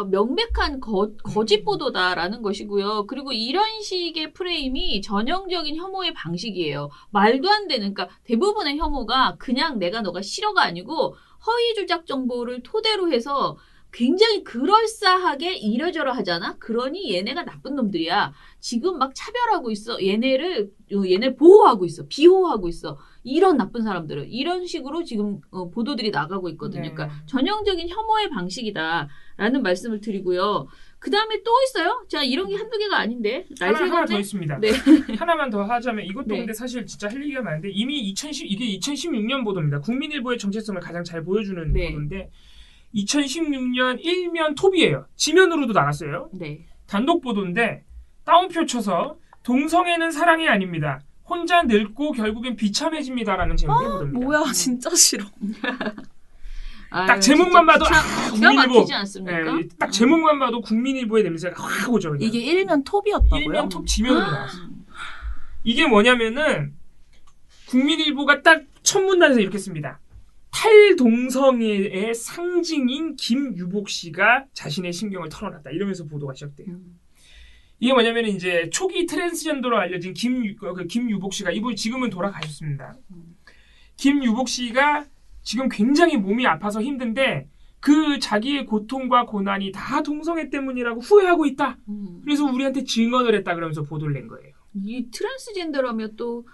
명백한 거짓 보도다라는 것이고요. 그리고 이런 식의 프레임이 전형적인 혐오의 방식이에요. 말도 안 되는, 그러니까 대부분의 혐오가 그냥 내가 너가 싫어가 아니고 허위 조작 정보를 토대로 해서 굉장히 그럴싸하게 이러저러 하잖아. 그러니 얘네가 나쁜 놈들이야. 지금 막 차별하고 있어. 얘네 보호하고 있어. 비호하고 있어. 이런 나쁜 사람들을 이런 식으로 지금 보도들이 나가고 있거든요. 네. 그러니까 전형적인 혐오의 방식이다라는 말씀을 드리고요. 그 다음에 또 있어요. 자, 이런 게 한두 개가 아닌데. 하나 더 있습니다. 네. 하나만 더 하자면 이것도 네. 근데 사실 진짜 할 얘기가 많은데 이미 이게 2016년 보도입니다. 국민일보의 정체성을 가장 잘 보여주는 네. 보도인데 2016년 일면 톱이에요. 지면으로도 나갔어요. 네. 단독 보도인데 따옴표 쳐서 동성애는 사랑이 아닙니다. 혼자 늙고 결국엔 비참해집니다라는 제목의 보도입니다. 뭐야 진짜 싫어. 딱 제목만 봐도 기가 막히지 국민일보. 않습니까? 딱 제목만 봐도 국민일보의 냄새가 확 오죠. 그냥. 이게 일면 톱이었다고요? 일면 톱 지면으로 나왔어. 이게 뭐냐면은 국민일보가 딱 첫 문단에서 이렇게 씁니다. 탈동성애의 상징인 김유복 씨가 자신의 심경을 털어놨다. 이러면서 보도가 시작돼요. 이게 뭐냐면 이제 초기 트랜스젠더로 알려진 김유복 씨가 이분 지금은 돌아가셨습니다. 김유복 씨가 지금 굉장히 몸이 아파서 힘든데 그 자기의 고통과 고난이 다 동성애 때문이라고 후회하고 있다. 그래서 우리한테 증언을 했다 그러면서 보도를 낸 거예요. 이 트랜스젠더라면 또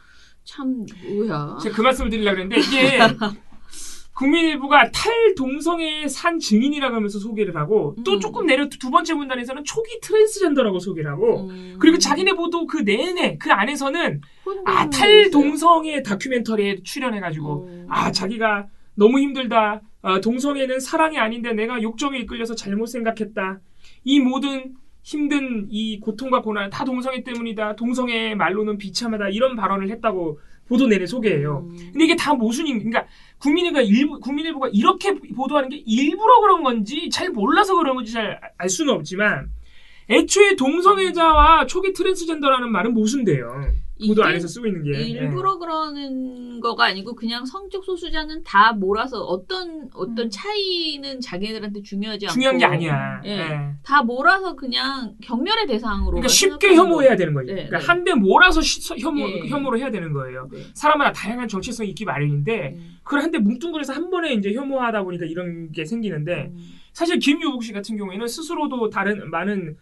참 뭐야? 제가 그 말씀을 드리려고 했는데 이게 국민일보가 탈동성애의 산 증인이라고 하면서 소개를 하고 또 조금 내려 두 번째 문단에서는 초기 트랜스젠더라고 소개를 하고 그리고 자기네 보도 그 내내 그 안에서는 탈동성애 다큐멘터리에 출연해가지고 자기가 너무 힘들다. 동성애는 사랑이 아닌데 내가 욕정에 이끌려서 잘못 생각했다. 이 모든 힘든 이 고통과 고난 다 동성애 때문이다. 동성애 말로는 비참하다. 이런 발언을 했다고 보도 내내 소개해요. 근데 이게 다 모순인, 그러니까 국민일보가 이렇게 보도하는 게 일부러 그런 건지 잘 몰라서 그런 건지 잘 알 수는 없지만 애초에 동성애자와 초기 트랜스젠더라는 말은 모순돼요. 보도 안에서 쓰고 있는 게. 일부러 그러는 거가 아니고 그냥 성적 소수자는 다 몰아서 어떤 차이는 자기네들한테 중요하지 않고 중요한 게 아니야. 다 몰아서 그냥 경멸의 대상으로 그러니까 쉽게 혐오해야 되는 거죠. 네, 그러니까 한 대 몰아서 혐오를 해야 되는 거예요. 네. 사람마다 다양한 정체성이 있기 마련인데 그걸 한 대 뭉뚱그려서 한 번에 이제 혐오하다 보니까 이런 게 생기는데 사실 김유복 씨 같은 경우에는 스스로도 많은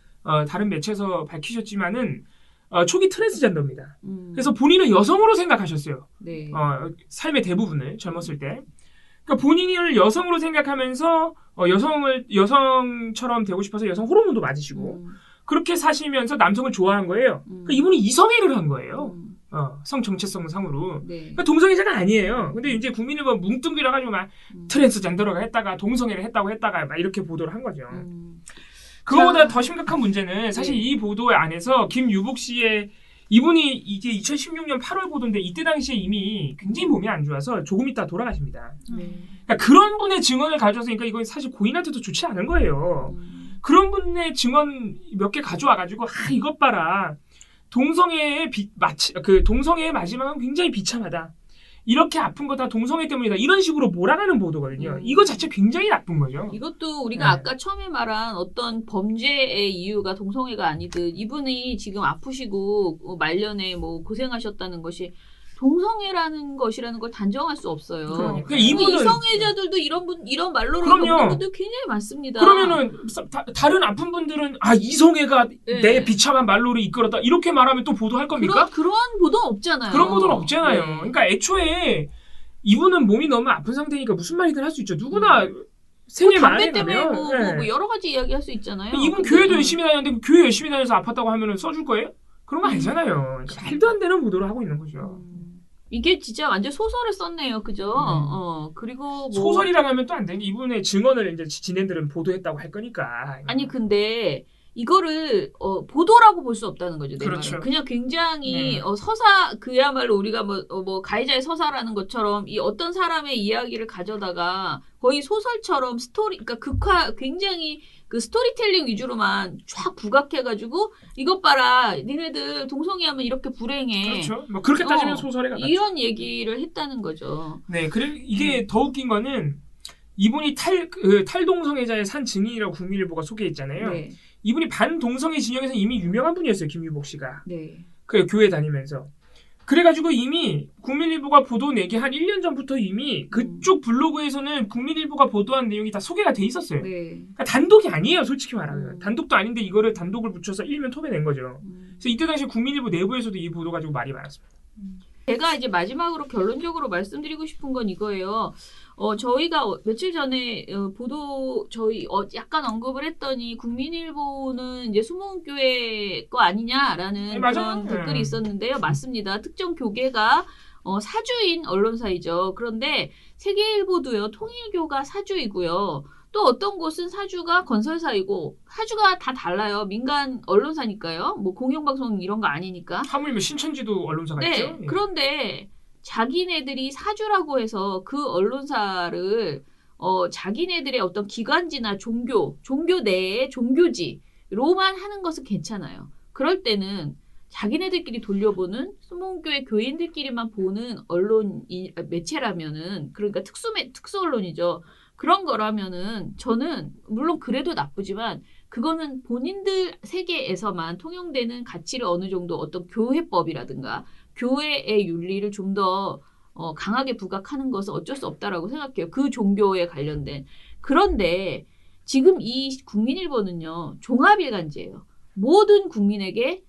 다른 매체에서 밝히셨지만은 초기 트랜스젠더입니다. 그래서 본인은 여성으로 생각하셨어요. 네. 삶의 대부분을 젊었을 때. 그러니까 본인을 여성으로 생각하면서 여성처럼 되고 싶어서 여성 호르몬도 맞으시고 그렇게 사시면서 남성을 좋아한 거예요. 그러니까 이분이 이성애를 한 거예요. 성 정체성 상으로. 네. 그러니까 동성애자가 아니에요. 근데 이제 국민일보 뭉뚱그려 가지고 막 트랜스젠더가 했다가 동성애를 했다고 했다가 막 이렇게 보도를 한 거죠. 그거보다 더 심각한 문제는 사실 이 보도 안에서 김유복 씨의 이분이 이제 2016년 8월 보도인데 이때 당시에 이미 굉장히 몸이 안 좋아서 조금 있다 돌아가십니다. 그러니까 그런 분의 증언을 가져왔으니까 이건 사실 고인한테도 좋지 않은 거예요. 그런 분의 증언 몇 개 가져와가지고 이것 봐라. 동성애의 동성애의 마지막은 굉장히 비참하다. 이렇게 아픈 거 다 동성애 때문이다. 이런 식으로 몰아가는 보도거든요. 이거 자체 굉장히 나쁜 거죠. 이것도 우리가 아까 처음에 말한 어떤 범죄의 이유가 동성애가 아니듯 이분이 지금 아프시고 말년에 뭐 고생하셨다는 것이 동성애라는 것이라는 걸 단정할 수 없어요. 그러니까 이분은 이성애자들도 이런 말로를 그럼요. 겪는 분들 굉장히 많습니다. 그러면은 다른 아픈 분들은 이성애가 내 비참한 말로를 이끌었다 이렇게 말하면 또 보도할 겁니까? 그런 보도는 없잖아요. 그런 보도는 없잖아요. 네. 그러니까 애초에 이분은 몸이 너무 아픈 상태니까 무슨 말이든 할 수 있죠. 누구나 생애 말에 담배 때문에 가면 뭐 여러 가지 이야기 할 수 있잖아요. 이분 교회도 열심히 다녔는데 교회 열심히 다녀서 아팠다고 하면은 써줄 거예요? 그런 거 아니잖아요. 그러니까 말도 안 되는 보도를 하고 있는 거죠. 이게 진짜 완전 소설을 썼네요, 그죠? 그리고 뭐 소설이라고 하면 또 안 되는 게 이분의 증언을 이제 지네들은 보도했다고 할 거니까. 아니 근데 이거를 보도라고 볼 수 없다는 거죠. 내 그렇죠. 말은. 그냥 굉장히 서사 그야말로 우리가 뭐 가해자의 서사라는 것처럼 이 어떤 사람의 이야기를 가져다가 거의 소설처럼 스토리, 그러니까 굉장히 그 스토리텔링 위주로만 쫙 부각해가지고 이것 봐라, 니네들 동성애하면 이렇게 불행해. 그렇죠. 뭐 그렇게 따지면 소설에 가깝죠. 이런 얘기를 했다는 거죠. 네, 그래 이게 더 웃긴 거는 이분이 탈동성애자의 산 증인이라고 국민일보가 소개했잖아요. 네. 이분이 반동성애 진영에서 이미 유명한 분이었어요. 김유복 씨가. 네. 그 교회 다니면서. 그래가지고 이미 국민일보가 보도 내기 한 1년 전부터 이미 그쪽 블로그에서는 국민일보가 보도한 내용이 다 소개가 돼 있었어요. 네. 그러니까 단독이 아니에요. 솔직히 말하면. 단독도 아닌데 이거를 단독을 붙여서 일면 토해낸 거죠. 그래서 이때 당시 국민일보 내부에서도 이 보도 가지고 말이 많았습니다. 제가 이제 마지막으로 결론적으로 말씀드리고 싶은 건 이거예요. 저희가 며칠 전에 보도 약간 언급을 했더니 국민일보는 이제 수목교회 거 아니냐라는 그런 댓글이 있었는데요. 맞습니다. 특정 교계가 사주인 언론사이죠. 그런데 세계일보도요. 통일교가 사주이고요. 또 어떤 곳은 사주가 건설사이고 사주가 다 달라요. 민간 언론사니까요. 뭐 공영방송 이런 거 아니니까. 하물며 신천지도 언론사가 네. 있죠. 예. 그런데 자기네들이 사주라고 해서 그 언론사를 자기네들의 어떤 기관지나 종교 내의 종교지로만 하는 것은 괜찮아요. 그럴 때는 자기네들끼리 돌려보는 수목교회 교인들끼리만 보는 언론 매체라면은 그러니까 특수 언론이죠. 그런 거라면은 저는 물론 그래도 나쁘지만 그거는 본인들 세계에서만 통용되는 가치를 어느 정도 어떤 교회법이라든가 교회의 윤리를 좀 더 강하게 부각하는 것은 어쩔 수 없다라고 생각해요. 그 종교에 관련된. 그런데 지금 이 국민일보는요. 종합일간지예요. 모든 국민에게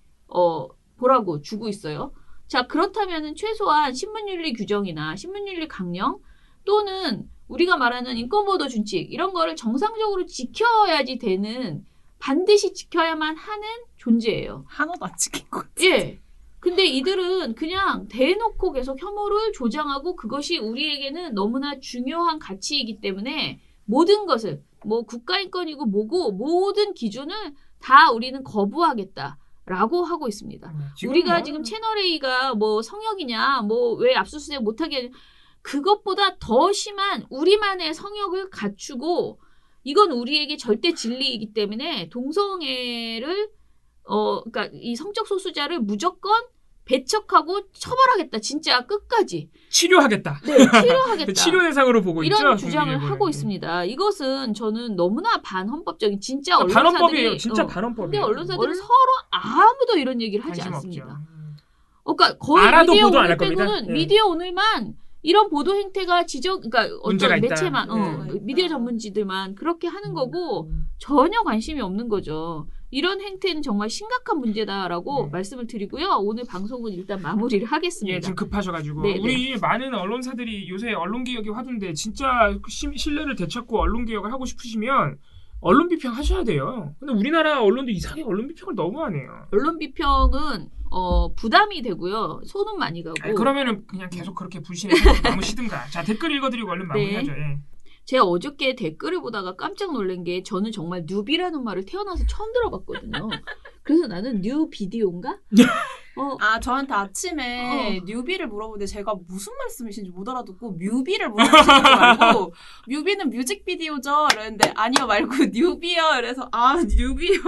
보라고 주고 있어요. 자, 그렇다면은 최소한 신문윤리 규정이나 신문윤리 강령 또는 우리가 말하는 인권보도 준칙 이런 거를 정상적으로 지켜야지 되는 반드시 지켜야만 하는 존재예요. 하나도 안 지킨 것 같아. 예. 근데 이들은 그냥 대놓고 계속 혐오를 조장하고 그것이 우리에게는 너무나 중요한 가치이기 때문에 모든 것을 뭐 국가인권이고 뭐고 모든 기준을 다 우리는 거부하겠다라고 하고 있습니다. 우리가 지금 채널 A가 뭐 성역이냐 뭐 왜 압수수색 못하게 그것보다 더 심한 우리만의 성역을 갖추고 이건 우리에게 절대 진리이기 때문에 동성애를 그러니까 이 성적 소수자를 무조건 배척하고 처벌하겠다. 진짜 끝까지. 치료하겠다. 네, 치료하겠다. 치료 대상으로 보고 있죠. 이런 주장을 국민일보는. 하고 있습니다. 이것은 저는 너무나 반헌법적인 진짜 반헌법이에요. 언론사들이 진짜 근데 반헌법이에요. 언론사들은 서로 아무도 이런 얘기를 하지 관심 않습니다. 없죠. 그러니까 거의 알아도 미디어 보도 안 오늘 할 겁니다. 빼고는 네. 미디어 오늘만 이런 보도 행태가 그러니까 문제가 어떤 있다. 매체만 네. 미디어 전문지들만 그렇게 하는 거고 전혀 관심이 없는 거죠. 이런 행태는 정말 심각한 문제다라고 네. 말씀을 드리고요. 오늘 방송은 일단 마무리를 하겠습니다. 예, 지금 급하셔가지고 네, 우리 많은 언론사들이 요새 언론개혁이 화두인데 진짜 신뢰를 되찾고 언론개혁을 하고 싶으시면 언론 비평하셔야 돼요. 근데 우리나라 언론도 이상하게 언론 비평을 너무 안 해요. 언론 비평은 부담이 되고요. 손은 많이 가고. 아니, 그러면은 그냥 계속 그렇게 불신해서 남으시든가. 자, 댓글 읽어드리고 얼른 마무리하죠. 예. 제가 어저께 댓글을 보다가 깜짝 놀란 게 저는 정말 뉴비라는 말을 태어나서 처음 들어봤거든요. 그래서 나는 뉴 비디오인가? 저한테 아침에 뉴비를 물어보는데 제가 무슨 말씀이신지 못 알아듣고 뮤비를 물어보시는 줄 알고 뮤비는 뮤직비디오죠? 이랬는데 아니요 말고 뉴비요. 그래서 뉴비요.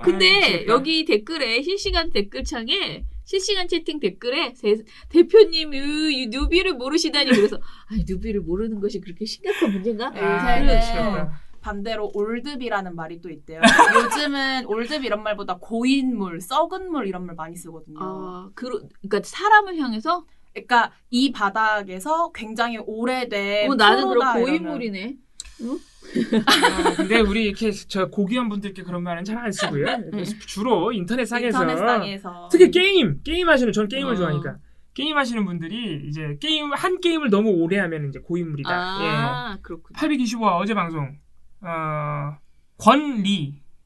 근데 미치겠다. 여기 댓글에 실시간 댓글창에 실시간 채팅 댓글에 대표님 뉴비를 모르시다니 그래서 뉴비를 모르는 것이 그렇게 심각한 문제인가? 요새는 반대로 올드비라는 말이 또 있대요. 요즘은 올드비 이런 말보다 고인물, 썩은 물 이런 말 많이 쓰거든요. 그러니까 사람을 향해서? 그러니까 이 바닥에서 굉장히 오래된 나는 그럼 프로다 고인물이네. 응? 근데 우리 이렇게 저 고귀한 분들께 그런 말은 잘 안 쓰고요. 주로 인터넷상에서 특히 게임 하시는 저는 게임을 좋아하니까 게임 하시는 분들이 이제 한 게임을 너무 오래 하면 이제 고인물이다. 예. 그렇군요. 825화 어제 방송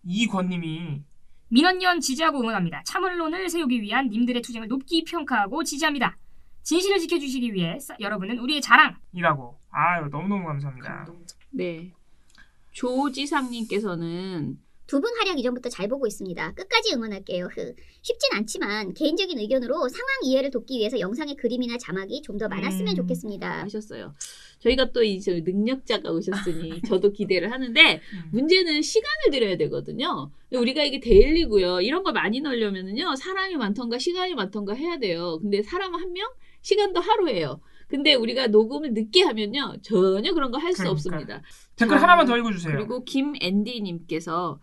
이권님이 민원연 지지하고 응원합니다. 참언론을 세우기 위한 님들의 투쟁을 높이 평가하고 지지합니다. 진실을 지켜주시기 위해 여러분은 우리의 자랑이라고. 너무너무 감사합니다. 네. 조지상님께서는 두 분 활약 이전부터 잘 보고 있습니다. 끝까지 응원할게요. 쉽진 않지만 개인적인 의견으로 상황 이해를 돕기 위해서 영상의 그림이나 자막이 좀 더 많았으면 좋겠습니다. 하셨어요. 저희가 또 이제 능력자가 오셨으니 저도 기대를 하는데 문제는 시간을 들여야 되거든요. 우리가 이게 데일리고요. 이런 걸 많이 넣으려면은요. 사람이 많던가 시간이 많던가 해야 돼요. 근데 사람 한 명, 시간도 하루예요. 근데 우리가 녹음을 늦게 하면요. 전혀 그런 거 할 수 없습니다. 댓글 하나만 더 읽어주세요. 그리고 김앤디님께서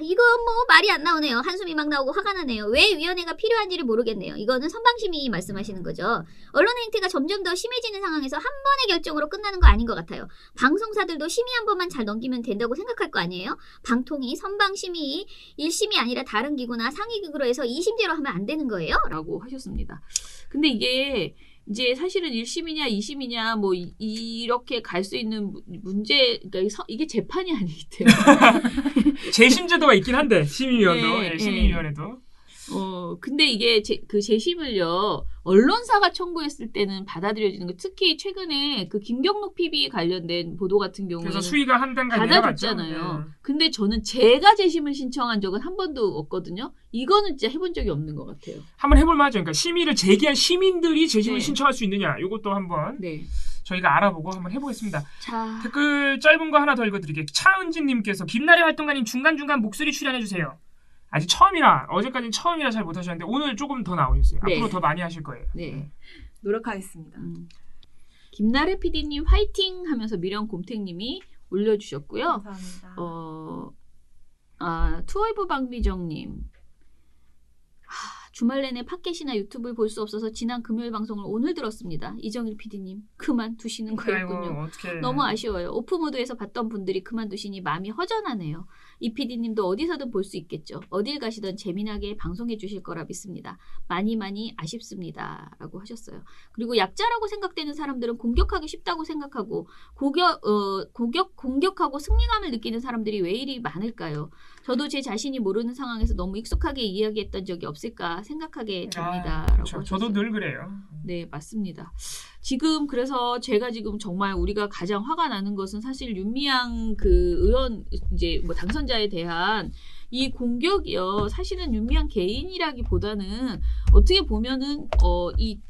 이거 뭐 말이 안 나오네요. 한숨이 막 나오고 화가 나네요. 왜 위원회가 필요한지를 모르겠네요. 이거는 선방심이 말씀하시는 거죠. 언론의 행태가 점점 더 심해지는 상황에서 한 번의 결정으로 끝나는 거 아닌 것 같아요. 방송사들도 심의 한 번만 잘 넘기면 된다고 생각할 거 아니에요? 방통위, 선방심의 1심이 아니라 다른 기구나 상위기구로 해서 2심제로 하면 안 되는 거예요? 라고 하셨습니다. 근데 이게 이제 사실은 1심이냐 2심이냐 뭐 이렇게 갈 수 있는 문제 그러니까 이게 재판이 아니기 때문에 재심제도가 있긴 한데 심의위원도 네, 심의위원회도 근데 이게 그 재심을요 언론사가 청구했을 때는 받아들여지는 거 특히 최근에 그 김경록 PB 관련된 보도 같은 경우에는 그래서 수위가 한 단계 받아줬잖아요. 근데 저는 제가 재심을 신청한 적은 한 번도 없거든요. 이거는 진짜 해본 적이 없는 것 같아요. 한번 해볼 만하죠. 그러니까 심의를 제기한 시민들이 재심을 신청할 수 있느냐 이것도 한번 저희가 알아보고 한번 해보겠습니다. 자, 댓글 짧은 거 하나 더 읽어드릴게요. 차은진님께서 김나래 활동가님 중간중간 목소리 출연해주세요. 아직 처음이라 어제까지는 처음이라 잘 못하셨는데 오늘 조금 더 나오셨어요. 네. 앞으로 더 많이 하실 거예요. 네. 노력하겠습니다. 김나래 PD님 화이팅 하면서 미련 곰탱님이 올려주셨고요. 감사합니다. 투어이브 박미정님. 주말 내내 팟캐시나 유튜브를 볼 수 없어서 지난 금요일 방송을 오늘 들었습니다. 이정일 PD님 그만두시는 거였군요. 어떻게 너무 아쉬워요. 오프모드에서 봤던 분들이 그만두시니 마음이 허전하네요. 이 PD님도 어디서든 볼 수 있겠죠. 어딜 가시던 재미나게 방송해 주실 거라 믿습니다. 많이 아쉽습니다. 라고 하셨어요. 그리고 약자라고 생각되는 사람들은 공격하기 쉽다고 생각하고 공격하고 승리감을 느끼는 사람들이 왜 이리 많을까요? 저도 제 자신이 모르는 상황에서 너무 익숙하게 이야기했던 적이 없을까 생각하게 됩니다. 라고 그렇죠. 저도 하셨어요. 늘 그래요. 네, 맞습니다. 지금 그래서 제가 지금 정말 우리가 가장 화가 나는 것은 사실 윤미향 그 의원 이제 뭐 당선자에 대한 이 공격이요. 사실은 윤미향 개인이라기보다는 어떻게 보면은 이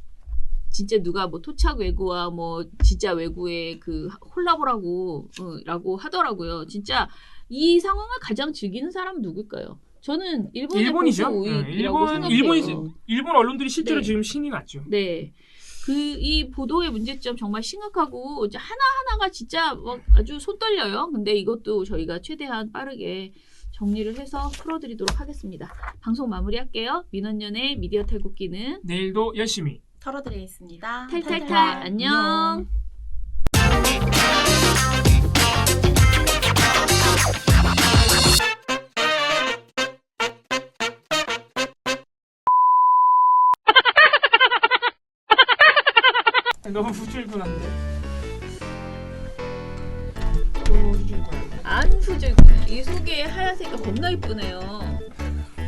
진짜 누가 뭐 토착 외구와 뭐 진짜 외구의 그 콜라보라고 라고 하더라고요. 진짜 이 상황을 가장 즐기는 사람은 누굴까요? 저는 일본이죠. 우익이라고 생각해요. 일본 언론들이 실제로 네. 지금 신이 났죠. 네. 이 보도의 문제점 정말 심각하고 이제 하나하나가 진짜 막 아주 손 떨려요. 근데 이것도 저희가 최대한 빠르게 정리를 해서 풀어드리도록 하겠습니다. 방송 마무리할게요. 민원연의 미디어 탈곡기는 내일도 열심히. 털어드리겠습니다. 탈탈탈 안녕. 너무 후줄근한데. 너무 후줄근한데. 안 후질. 이 속에 하얀색이 겁나 이쁘네요.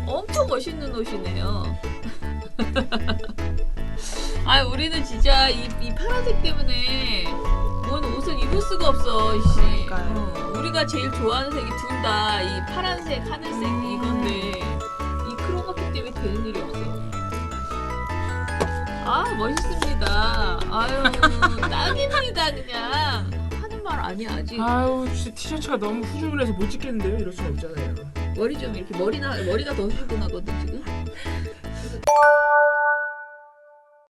엄청 멋있는 옷이네요. 우리는 진짜 이 파란색 때문에 뭔 옷을 입을 수가 없어. 이씨. 그러니까요. 우리가 제일 좋아하는 색이 둘 다 이 파란색, 하늘색 이건데 이 크로마키 때문에 되는 일이 없어. 멋있습니다. 딱입니다 그냥. 하는 말 아니야 아직. 진짜 티셔츠가 너무 후줄근해서 못 찍겠는데요? 이럴 순 없잖아요. 머리 좀 이렇게 머리가 더 후끈하거든 지금.